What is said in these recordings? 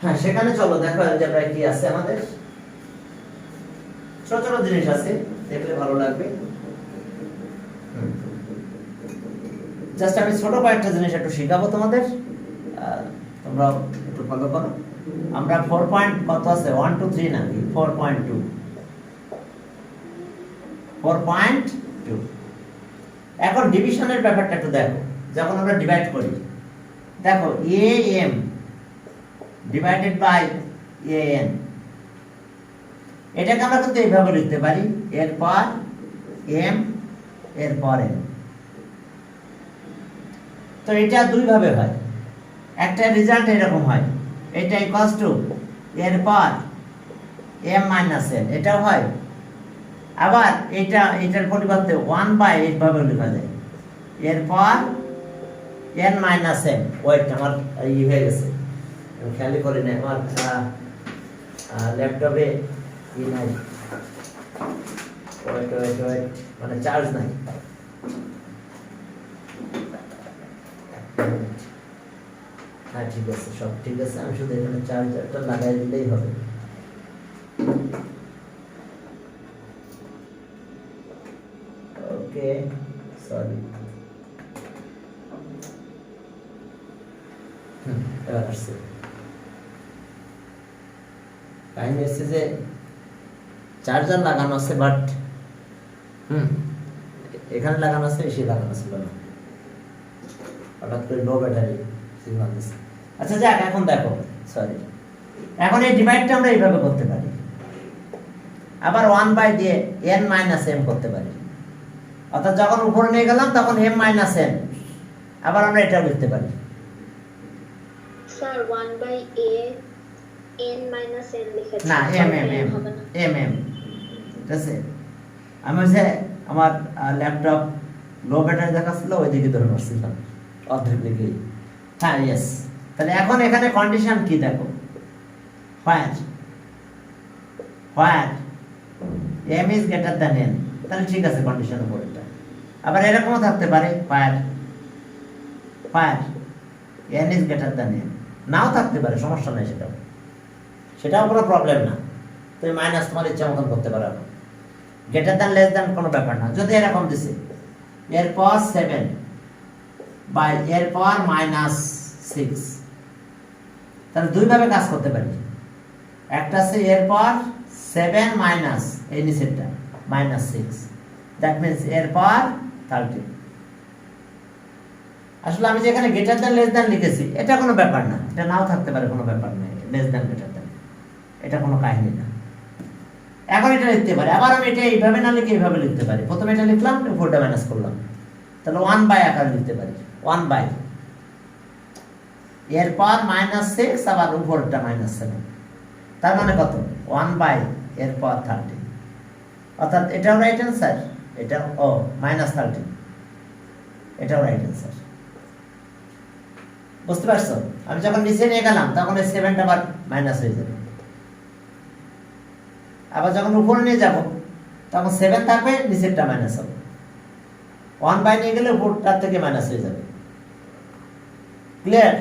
হ্যাঁ, সেখানে চলো দেখো অ্যালজেব্রায় কি আছে আমাদের। ছোট ছোট জিনিস আছে, দেখলে ভালো লাগবে। জাস্ট আমি ছোট কয়েকটা জিনিস একটু শিখাবো তোমাদের, তোমরা একটু ফলো করো। আমরা 4 পয়েন্ট কত আছে, 1 2 3 নাকি 4.2, 4.2। এখন ডিভিশনের ব্যাপারটা একটু দেখো। যখন আমরা ডিভাইড করি, দেখো A M divided by A N, এটাকে আমরা কিন্তু এইভাবে লিখতে পারি, এরপর এম এরপর এন। তো এটা দুই ভাবে হয়। একটা রেজাল্ট এরকম হয়, এটা ইকুয়ালস টু এরপর এম মাইনাস এন, এটাও হয়। আবার এটার পরিবর্তে 1/8 এইভাবে লেখা যায়, এরপর এন মাইনাস এন। ওয়েট, আমার হয়ে গেছে, আমি খেয়ালই করি না, আমার ল্যাপটপে নাই, ওয়েট ওয়েট ওয়েট, মানে চার্জ নাই। হ্যাঁ ঠিক আছে, সব ঠিক আছে, আমি শুধু এখানে চার্জারটা লাগাই দিলেই হবে। ওকে, সরি। এবার আসছে, কাহিনী হচ্ছে যে চার্জার লাগানো আছে, বাট এখানে লাগানো আছে, এসে লাগানো ছিল না, হঠাৎ করে লো ব্যাটারি সিগন্যাল দিচ্ছে। আচ্ছা যাক, এখন দেখো, সরি, এখন এই ডিভাইডটা আমরা এইভাবে করতে পারি, আবার 1 দিয়ে n মাইনাস m করতে পারি। অর্থাৎ যখন উপরে নিয়ে গেলাম তখন m মাইনাস n, আবার আমরা এটাও লিখতে পারি। Sir 1/a n minus n লিখেছি না, m m m m m, ঠিক আছে। আমি যে আমার ল্যাপটপ লো ব্যাটারি দেখাচ্ছিল, ওইদিকে ধরে বসছিলাম অর্ধেক দিকে। হ্যাঁ, ইয়েস। তাহলে এখন এখানে কন্ডিশন কি দেখো, হোয়ার m is greater than n, তাহলে ঠিক আছে, কন্ডিশন উপরেরটা। আবার এরকমও থাকতে পারে, হোয়ার n is greater than n, নাও থাকতে পারে, সমস্যা নাই, সেটাও কোনো প্রবলেম না। তুমি মাইনাস তোমার ইচ্ছা মতন করতে পারো, গ্রেটার দ্যান লেস দ্যান কোনো ব্যাপার না। যদি এরকম দিছে এরপর 7 বাই এরপর -6, তাহলে দুই ভাবে কাজ করতে পারি। একটা আছে এরপর 7 মাইনাস এই নিচেরটা -6, দ্যাট মিন্স এরপর 30। আসলে আমি যেখানে গ্রেটার দ্যান লেস দ্যান লিখেছি, এটা কোনো ব্যাপার না, এটা নাও থাকতে পারে, কোনো ব্যাপার না, লেস দ্যান গ্রেটার দ্যান, এটা কোনো কাহিনী না। এখন এটা লিখতে পারি, আবার আমি এটা এইভাবে না লিখে এইভাবে লিখতে পারি। প্রথমে এটা লিখলাম, উপরটা মাইনাস করলাম, তাহলে 1/, আকারে লিখতে পারি 1/, এরপর -6, আবার উপরটা -7, তার মানে কত, 1/, এরপর 30। অর্থাৎ এটাও রাইট অ্যান্সার, এটা -30, এটাও রাইট অ্যান্সার। বুঝতে পারছো? আমি যখন নিচে নিয়ে গেলাম তখন এই 7টা আবার মাইনাস হয়ে যাবে, আবার যখন উপরে নিয়ে যাব তখন 7 থাকবে, নিচেরটা মাইনাস হবে। 1/, নিয়ে গেলে উপরটার থেকে মাইনাস হয়ে যাবে। ক্লিয়ার?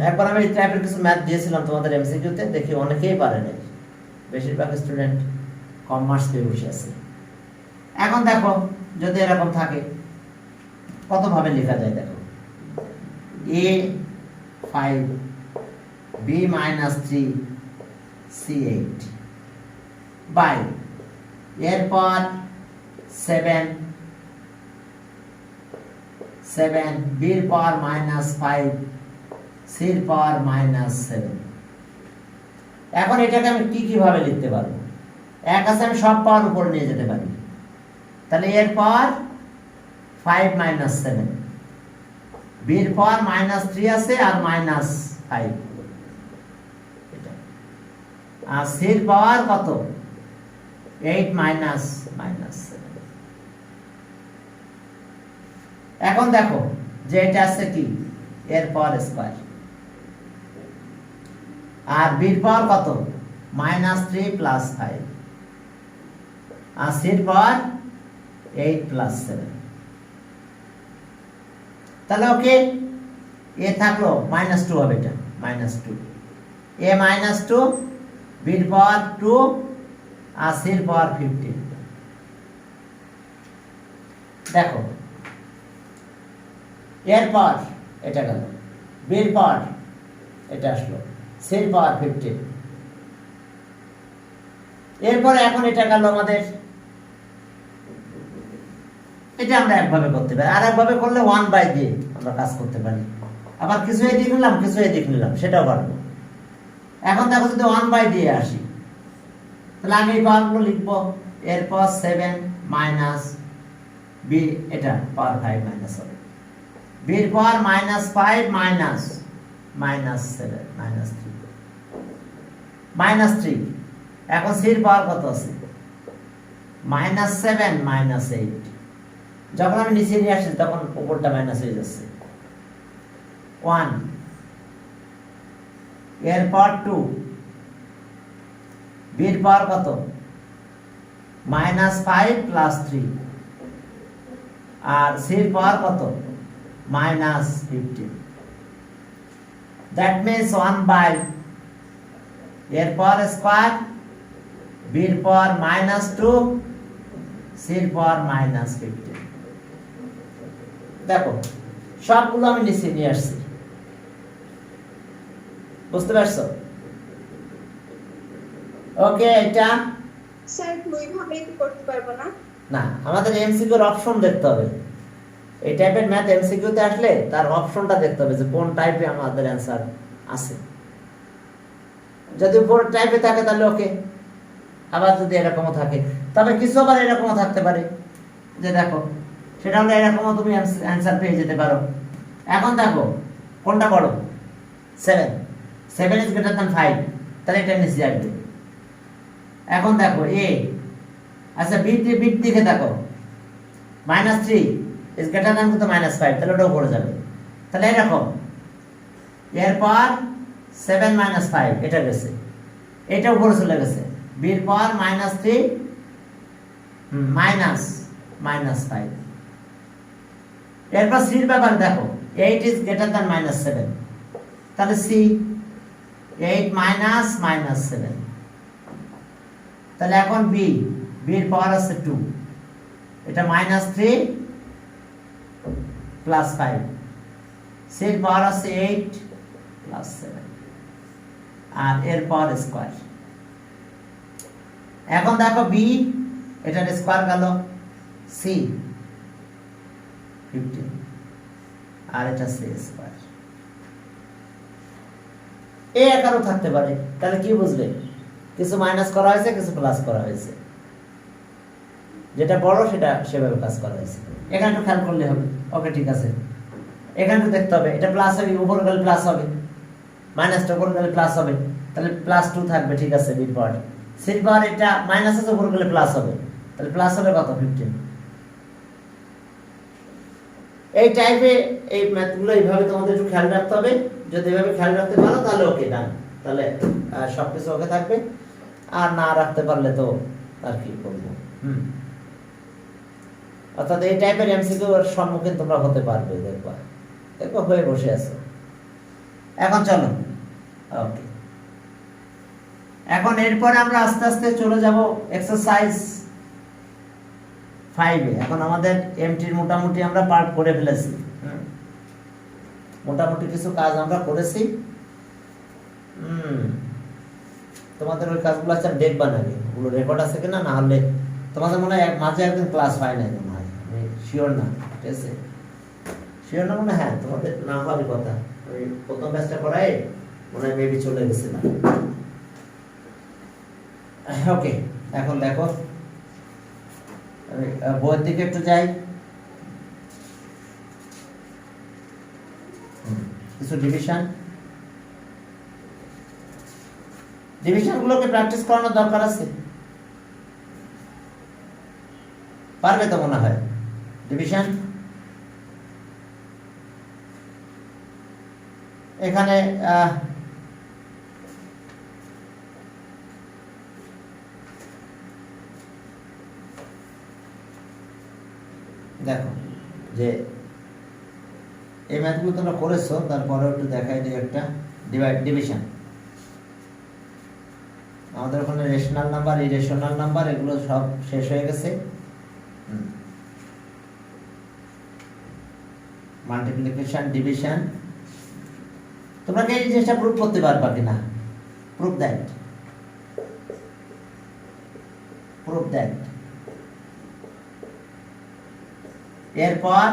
একবার আমি এই টাইপের কিছু ম্যাথ দিয়েছিলাম তোমাদের এমসিকিউতে, দেখি অনেকেই পারে না, বেশিরভাগ স্টুডেন্ট কমার্স পেয়ে বসে আছে। এখন দেখো, যদি এরকম থাকে কত ভাবে লেখা যায় দেখো, a5 b-3 c8 বাই এরপর 7 b-5 c-7। এখন এটাকে আমি কি ভাবে লিখতে পারবো? এক আছে, আমি সব পাওয়ার উপর নিয়ে যেতে পারি, তাহলে এরপর 5 - 7, b-3 আছে আর -5, আর c-র পাওয়ার কত, 8 - 7। এখন দেখো যে এটা আছে কি, এরপর স্কয়ার, আর b-র পাওয়ার কত, -3 + 5, আর c-র পাওয়ার 8 + 7। তাহলে ওকে, এ থাকলো -2 হবে, এটা -2, a মাইনাস 2, বির পাওয়ার 2 আর সির পাওয়ার 15। দেখো এরপর এটা গেল, বির পাওয়ার এটা আসলো, সির পাওয়ার 15। এরপর এখন এটা গেল আমাদের, এটা আমরা একভাবে করতে পারি, আর একভাবে করলে 1 বাই দিয়ে আমরা কাজ করতে পারি। আবার কিছু এদিক নিলাম, কিছু এদিক নিলাম, সেটাও পারবো। এখন দেখো যদি 1 বাই দিয়ে আসি, তাহলে আমি এই পাওয়ারগুলো লিখবো। এরপর 7 মাইনাস বি, এটা পাওয়ার 5 মাইনাস হবে, বির পাওয়ার -5 মাইনাস -7 -3। এখন সির পাওয়ার কত আছে? -7 -8। যখন আমি নিচে নিয়ে আসছি তখন উপরটা মাইনাস হয়ে যাচ্ছে। 1, এরপর 2, বির পাওয়ার কত? -5 + 3, আর সির পাওয়ার কত? -15। দ্যাট মিন্স 1 বাই এর পাওয়ার স্কয়ার, বির পাওয়ার -2, সির পাওয়ার -15। দেখো সবগুলো আমি নিচে নিয়ে আসছি, বুঝতে পারছো? ওকে, এটা স্যার ওইভাবে কি করতে পারবো না? না, আমাদের এমসিকিউর অপশন দেখতে হবে। এই টাইপের ম্যাথ এমসিকিউতে আসলে তার অপশনটা দেখতে হবে যে কোন টাইপে আমাদের অ্যানসার আছে। যদি উপর টাইপে থাকে তাহলে ওকে, আবার যদি এরকমও থাকে, তবে কিছু আবার এরকমও থাকতে পারে যে দেখো সেটা হলে এরকমও তুমি অ্যানসার পেয়ে যেতে পারো। এখন দেখো কোনটা বড়? 7 ইজ গ্রেটার দ্যান 5, তাহলে এটা নিচে আসবে। এখন দেখো এ, আচ্ছা বিট দিকে দেখো, -3 ইজ গ্রেটার দ্যান কত? -5, তাহলে ওটা উপরে যাবে। তাহলে এরকম এরপর 7 - 5 এটা গেছে, এটা উপরে চলে গেছে, বির পাওয়ার -3 -5। এরপর সির ব্যাপার দেখো, 8 ইজ গ্রেটার দ্যান -7, তাহলে সি 8 -7। তাহলে এখন বির পাওয়ার আছে 2, এটা -3 + 5, সির পাওয়ার আছে 8 + 7, আর এর পাওয়ার স্কয়ার। এখন দেখো বি, এটার স্কয়ার গেল, সি 15, আর এটা সি স্কয়ার। এ আকারও থাকতে পারে, তাহলে কি বুঝবে? কিছু মাইনাস করা হয়েছে, কিছু প্লাস করা হয়েছে, যেটা বড় সেটা সেভাবে কাজ করা হয়েছে। এখানে একটু খেয়াল করলে হবে। ওকে, ঠিক আছে, এখানে একটু দেখতে হবে, এটা প্লাস হবে, উপর গেলে প্লাস হবে, মাইনাসটা উপর গেলে প্লাস হবে, তাহলে +2 থাকবে, ঠিক আছে। বির পাওয়ার, সির পাওয়ার এটা মাইনাস আছে, উপর গেলে প্লাস হবে, তাহলে প্লাস হবে কত? 15। এই টাইপে এই ম্যাথগুলো এইভাবে তোমাদের একটু খেয়াল রাখতে হবে। যদি এভাবে খেয়াল রাখতে পারো তাহলে ওকে, ডান, তাহলে সবকিছু ওকে থাকবে। আর না রাখতে পারলে তো আর কি করবো। অর্থাৎ এই টাইপের এমসিকিউর সম্মুখীন তোমরা হতে পারবে, দেখো হয়ে বসে আছো। এখন চলো, ওকে, এখন এরপরে আমরা আস্তে আস্তে চলে যাব এক্সারসাইজ 5-এ। এখন আমাদের এমটির মোটামুটি আমরা পার্ট করে ফেলেছি, মোটামুটি কিছু কাজ আমরা করেছি। তোমাদের ওই কাজগুলো আচ্ছা দেখবা নাকি, ওগুলো রেকর্ড আছে কিনা, না হলে তোমাদের মনে হয় মাঝে একদিন ক্লাস হয় নাই, মনে হয়, আমি শিওর না, ঠিক আছে, শিওর না, মনে হ্যাঁ তোমাদের না হওয়ার কথা। ওই প্রথম ব্যাচটা করাই মনে হয় মেবি চলে গেছিলাম। ওকে, এখন দেখো বইয়ের দিকে একটু যাই। কিছু ডিভিশনগুলোকে প্র্যাকটিস করানোর দরকার আছে। পারবে তো মনে হয় ডিভিশন। এখানে দেখো যে এই ম্যাথগুলো তোমরা করেছো, তারপরে একটু দেখাই দিই একটা ডিভিশন। আমাদের ওখানে রেশনাল নাম্বার, ইরেশনাল নাম্বার এগুলো সব শেষ হয়ে গেছে। মাল্টিপ্লিকেশন, ডিভিশন, তোমরা কি এই জিনিসটা প্রুফ করতে পারবা কিনা? প্রুফ দ্যাট, প্রুফ দ্যাট এরপর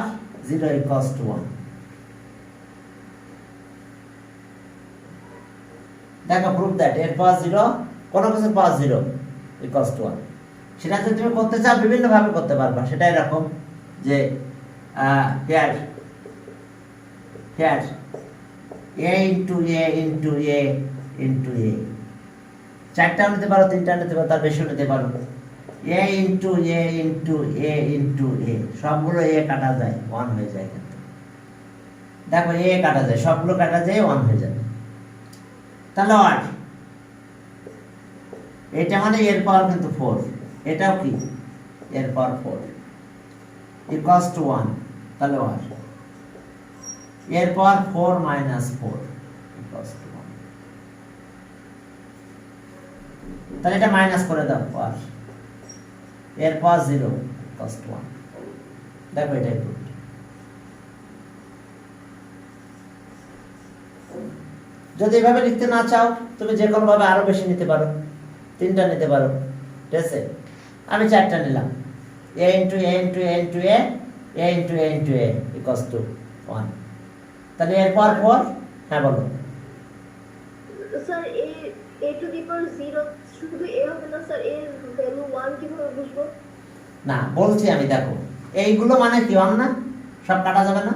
0 equals to 1। দেখো প্রুফ দ্যাট এরপর 0, কোনো কিছু পাস 0 equals to 1। সেটা যদি তুমি করতে চাও বিভিন্ন ভাবে করতে পারবা। সেটা এরকম যে here a into a into a into a, চারটাও নিতে পারো, তিনটা নিতে পারো, তার বেশিও নিতে পারো। a into a into a into a, সবগুলো a কাটা যায় 1 হয়ে যায়। কিন্তু দেখো a কাটা যায়, সবগুলো কাটা যায় 1 হয়ে যাবে। তাহলে আর এটা মানে এর পাওয়ার কিন্তু 4, এটাও কি এর পাওয়ার 4 equals to 1। তাহলে আর এর পাওয়ার 4 minus 4 equals to 1। তাহলে এটা মাইনাস করে দাও, পাওয়ার এর পাওয়ার 0 equals to 1। দেখো এটাই প্রুফ। যদি এভাবে লিখতে না চাও তুমি যে কোনো ভাবে আরো বেশি নিতে পারো, 3টা নিতে পারো, ঠিক আছে? আমি 4টা নিলাম, a into a into a into a a into a into a equals to 1। তাহলে এরপর 4, হ্যাঁ বলো। Sir a to the power 0 শুধু a হবে না স্যার, এর ভ্যালু 1 কিভাবে বুঝবো? না বলছি আমি, দেখো এইগুলো মানে কি 1 না, সব কাটা যাবে না?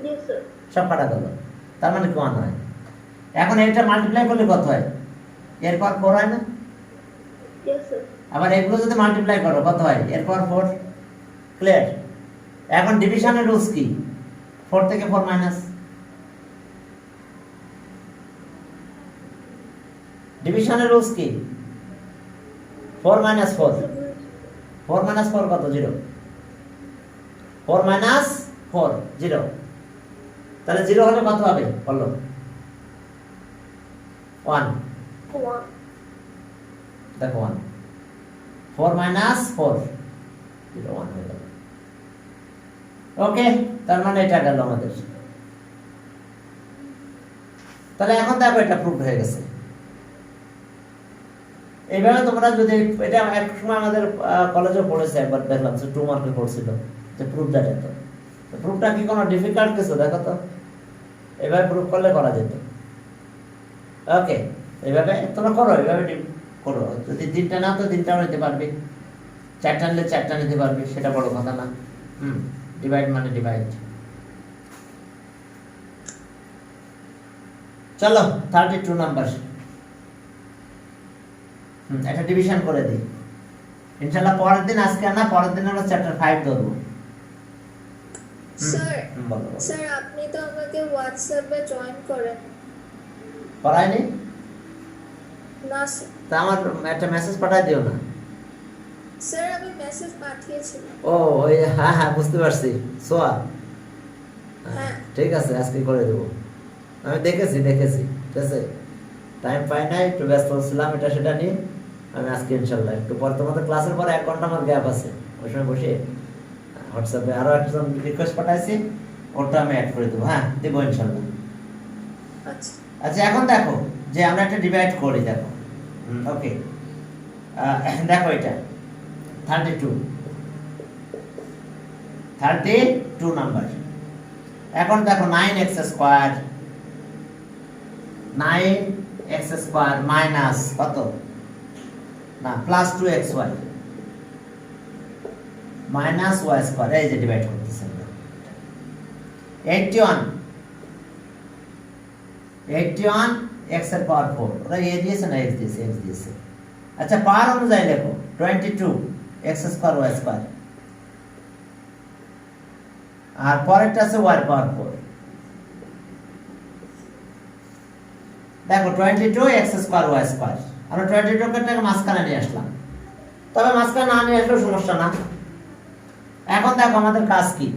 Yes sir. সব কাটা গেল, তার মানে কি 1 হয়। এখন এটা মাল্টিপ্লাই করলে কত হয়? এরপর 4 হয় না? Yes sir. আবার এগুলো যদি মাল্টিপ্লাই করো কত হয়? এরপর 4। ক্লিয়ার? এখন ডিভিশনের রুলস কি? 4 থেকে 4 মাইনাস। ডিভিশনের রুলস কি? 4 minus 4, 4 minus 4 কত? 0। 4 minus 4 0। তাহলে 0 হলে কত হবে বলো? 1। 1 দেখো 1, 4 minus 4 0, 1 হয়ে গেল। ওকে, তার মানে এটা গেল আমাদের। তাহলে এখন দেখো এটা প্রুফ হয়ে গেছে। এইভাবে তোমরা যদি, এটা এক সময় আমাদের কলেজে পড়েছে, একবার দেখলাম যে 2 মার্কে পড়ছিল যে প্রুফ দ্যাট। এত প্রুফটা কি কোনো ডিফিকাল্ট কিছু? দেখো তো এভাবে প্রুফ করলে করা যেত। ওকে, এইভাবে তোমরা করো, এইভাবে করো। যদি 3টা নাও তো 3টাও নিতে পারবে, 4টা নিলে 4টা নিতে পারবে, সেটা বড় কথা না। ডিভাইড মানে ডিভাইড। চলো 32 নাম্বার, এটা ডিভিশন করে দিই ইনশাআল্লাহ। পরের দিন, আজকে না, পরের দিন আমরা চ্যাপ্টার 5 ধরবো। স্যার বলো। স্যার আপনি তো আমাকে হোয়াটসঅ্যাপে জয়েন করেন পড়ায়নি না স্যার। তা আমার একটা মেসেজ পাঠায় দিও না। স্যার আমি মেসেজ পাঠিয়েছিলাম। ও ওই, হ্যাঁ হ্যাঁ বুঝতে পারছি, সোয়া। হ্যাঁ। ঠিক আছে, আজকে করে দেবো। আমি দেখেছি ঠিক আছে। টাইম পাই নাই, একটু ব্যস্ত ছিলাম এটা সেটা নিয়ে। আমি আজকে ইনশাল্লাহ একটু পর, তোমাদের ক্লাসের পরে 1 ঘন্টা আমার গ্যাপ আছে, ওই সময় বসে হোয়াটসঅ্যাপে আরো একজন রিকোয়েস্ট পাঠাইছি, ওটা আমি অ্যাড করে দেবো। হ্যাঁ দেবো ইনশাল্লাহ। আচ্ছা আচ্ছা এখন দেখো যে আমরা একটা ডিভাইড করি, দেখো। ওকে, দেখো এটা 32 নাম্বার। এখন দেখো 9x square, 9x square minus কত না plus 2xy minus y square, এই যে ডিভাইড করতেছি আমরা। 81 x এর পাওয়ার 4, ওরা a দিয়েছে না x দিয়েছে। আচ্ছা পাওয়ার অনুযায়ী লেখো 22 x স্কয়ার y স্কয়ার, আর পরেরটা আছে y এর পাওয়ার 4। দেখো 22 x স্কয়ার y স্কয়ার, আমরা 22 কে মাঝখানে নিয়ে আসলাম, তবে মাঝখানে না নিয়ে আসলেও সমস্যা না। এখন দেখো আমাদের কাজ কি।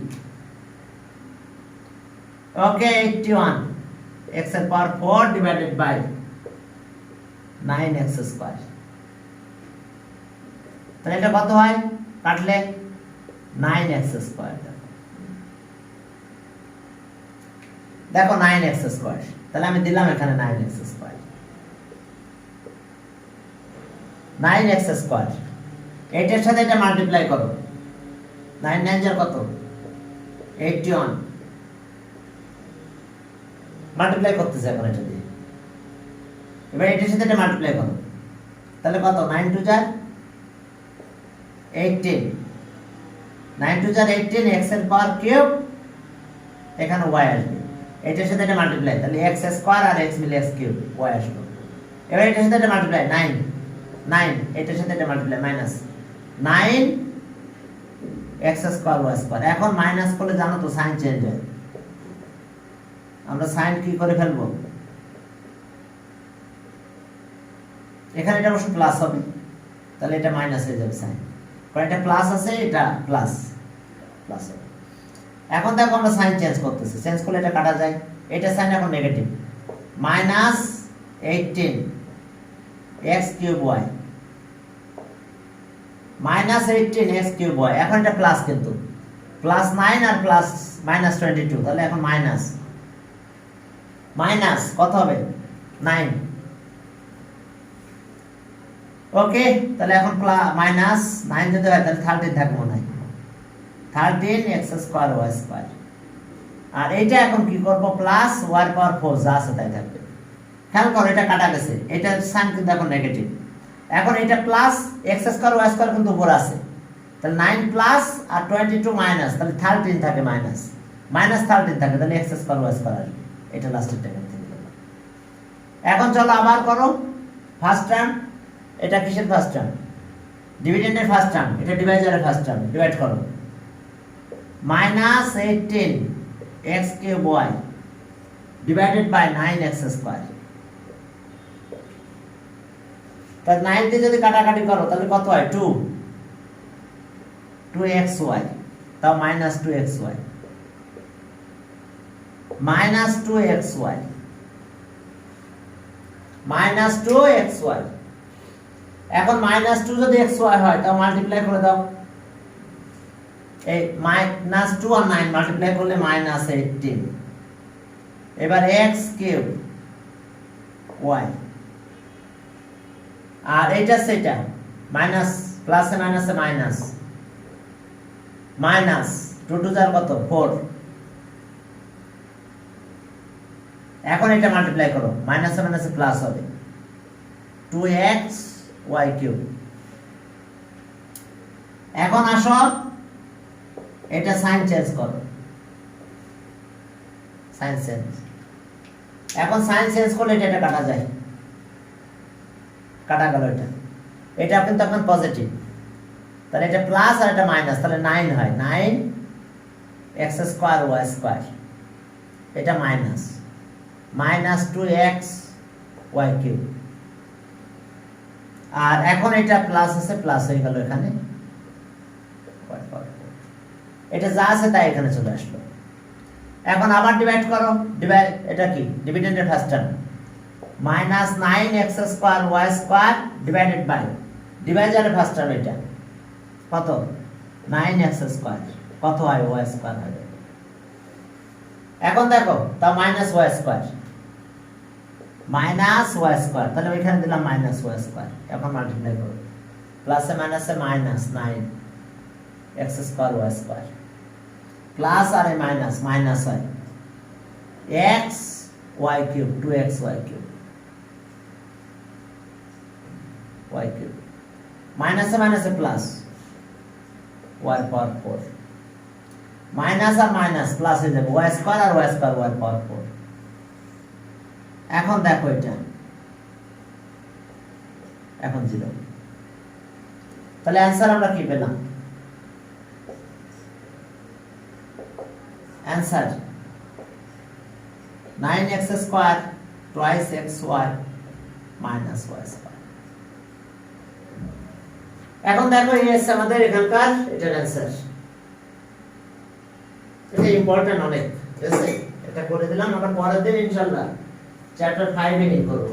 ওকে 81 x এর পাওয়ার 4 ডিভাইডেড বাই 9x স্কয়ার। তাহলে এটা কত হয় কাটলে 9x স্কয়ার। দেখো 9x স্কয়ার, তাহলে আমি দিলাম এখানে 9x স্কয়ার। 9x স্কয়ার এটার সাথে এটা মাল্টিপ্লাই করো, 9 9 এর কত 81, মাল্টিপ্লাই করতেছে এখন এটা দিয়ে। এবার এটার সাথে এটা মাল্টিপ্লাই করো, তাহলে কত 9 2 যা 18, 9 2 যা 18, x এর পাওয়ার কিউব, এখানে y আসবে। এটার সাথে এটা মাল্টিপ্লাই, তাহলে x স্কয়ার আর x মিলে x কিউব, y আসবে। এবার এটার সাথে এটা মাল্টিপ্লাই 9 9, এটার সাথে এটা multiply minus 9 x square y square. এখন মাইনাস করলে জানো তো সাইন চেঞ্জ হয়, আমরা সাইন কি করে ফেলবো, এখানে এটা অবশ্য প্লাস হবে, তাহলে এটা মাইনাস হয়ে যাবে সাইন, কারণ এটা প্লাস আছে, এটা প্লাস প্লাস হবে। এখন দেখো আমরা সাইন চেঞ্জ করতেছি, চেঞ্জ করলে এটা কাটা যায়, এটা সাইন এখন negative, minus 18 x cube y, minus 18 x cube y। এখন এটা প্লাস, কিন্তু প্লাস 9 আর প্লাস মাইনাস 22, তাহলে এখন মাইনাস মাইনাস কত হবে 9। ওকে, তাহলে এখন মাইনাস 9 যদি হয় তাহলে 13 থাকবে মনে হয়, 13 x স্কয়ার y স্কয়ার। আর এইটা এখন কি করব, প্লাস y এর পাওয়ার 4 যা আছে তাই থাকবে। খেয়াল করো এটা কাটা গেছে, এটা সাইন কিন্তু এখন নেগেটিভ। এখন এটা plus x square y square কিন্তু উপর আছে, তাহলে 9 প্লাস আর 22 মাইনাস, তাহলে 13 থাকে, মাইনাস মাইনাস 13 থাকে, তাহলে x স্কয়ার y স্কয়ার আসবে। এটা লাস্টের টাইম থেকে। এখন চলো আবার করো ফার্স্ট টার্ম, এটা কিসের ফার্স্ট টার্ম, ডিভিডেন্ডের ফার্স্ট টার্ম, এটা ডিভাইজারের ফার্স্ট টার্ম, ডিভাইড করো minus 18 x cube y divided by 9x square. তাহলে 9 দিয়ে যদি কাটাকাটি করো তাহলে কত হয় 2xy, তাও minus 2xy, minus 2xy, minus 2xy। এখন মাইনাস 2 যদি xy হয় তাও মাল্টিপ্লাই করে দাও, এই মাইনাস 2 আর 9 মাল্টিপ্লাই করলে মাইনাস 18, এবার x কিউব y, আর এইটা সেটা মাইনাস প্লাসে মাইনাসে মাইনাস, মাইনাস 2 2 যার কত 4। এখন এটা মাল্টিপ্লাই করো, মাইনাসে মাইনাসে প্লাস হবে 2x y কিউব। এখন আসো এটা সাইন চেঞ্জ করো, সাইন চেঞ্জ, এখন সাইন চেঞ্জ করলে এটা কাটা যায়, কাটা গেল এটা, এটা কিন্তু এখন পজিটিভ, তাহলে এটা প্লাস আর এটা মাইনাস, তাহলে 9 হয়, 9 x স্কয়ার y স্কয়ার, এটা minus minus 2x y cube. আর এখন এটা প্লাস আছে, প্লাস হয়ে গেল এখানে, এটা যা আছে তাই এখানে চলে আসলো। এখন আবার ডিভাইড করো, ডিভাইড এটা কি ডিভিডেন্ডের first term, minus 9x square y square divided by ডিভাইজারের ফার্স্ট টার্ম, এটা কত 9x স্কয়ার, কত হয় y স্কয়ার হবে। এখন দেখো তা minus y square, minus y square, তাহলে ওইখানে দিলাম মাইনাস y স্কয়ার। এখন মাল্টিপ্লাই করো, প্লাসে মাইনাসে minus 9x square y square, plus আর মাইনাস মাইনাস হয় x y cube, 2x y cube, y cube, মাইনাসে মাইনাসে প্লাস y পাওয়ার 4, মাইনাস আর মাইনাস প্লাস হয়ে যাবে y স্কয়ার আর y স্কয়ার y পাওয়ার 4। এখন দেখো এটা এখন 0, তাহলে অ্যানসার আমরা কি পেলাম, answer 9x square twice xy minus y square. এখন দেখো এই আছে আমাদের এখানকার এটার অ্যানসার, এটা ইম্পর্টেন্ট অনেক, ঠিক আছে, এটা করে দিলাম। আমরা পরের দিন ইনশাআল্লাহ চ্যাপ্টার 5 এ করব,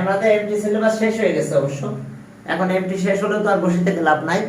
আমাদের এমটি সিলেবাস শেষ হয়ে গেছে অবশ্য। এখন এমটি শেষ হলেও তো আর বসে থেকে লাভ নাই।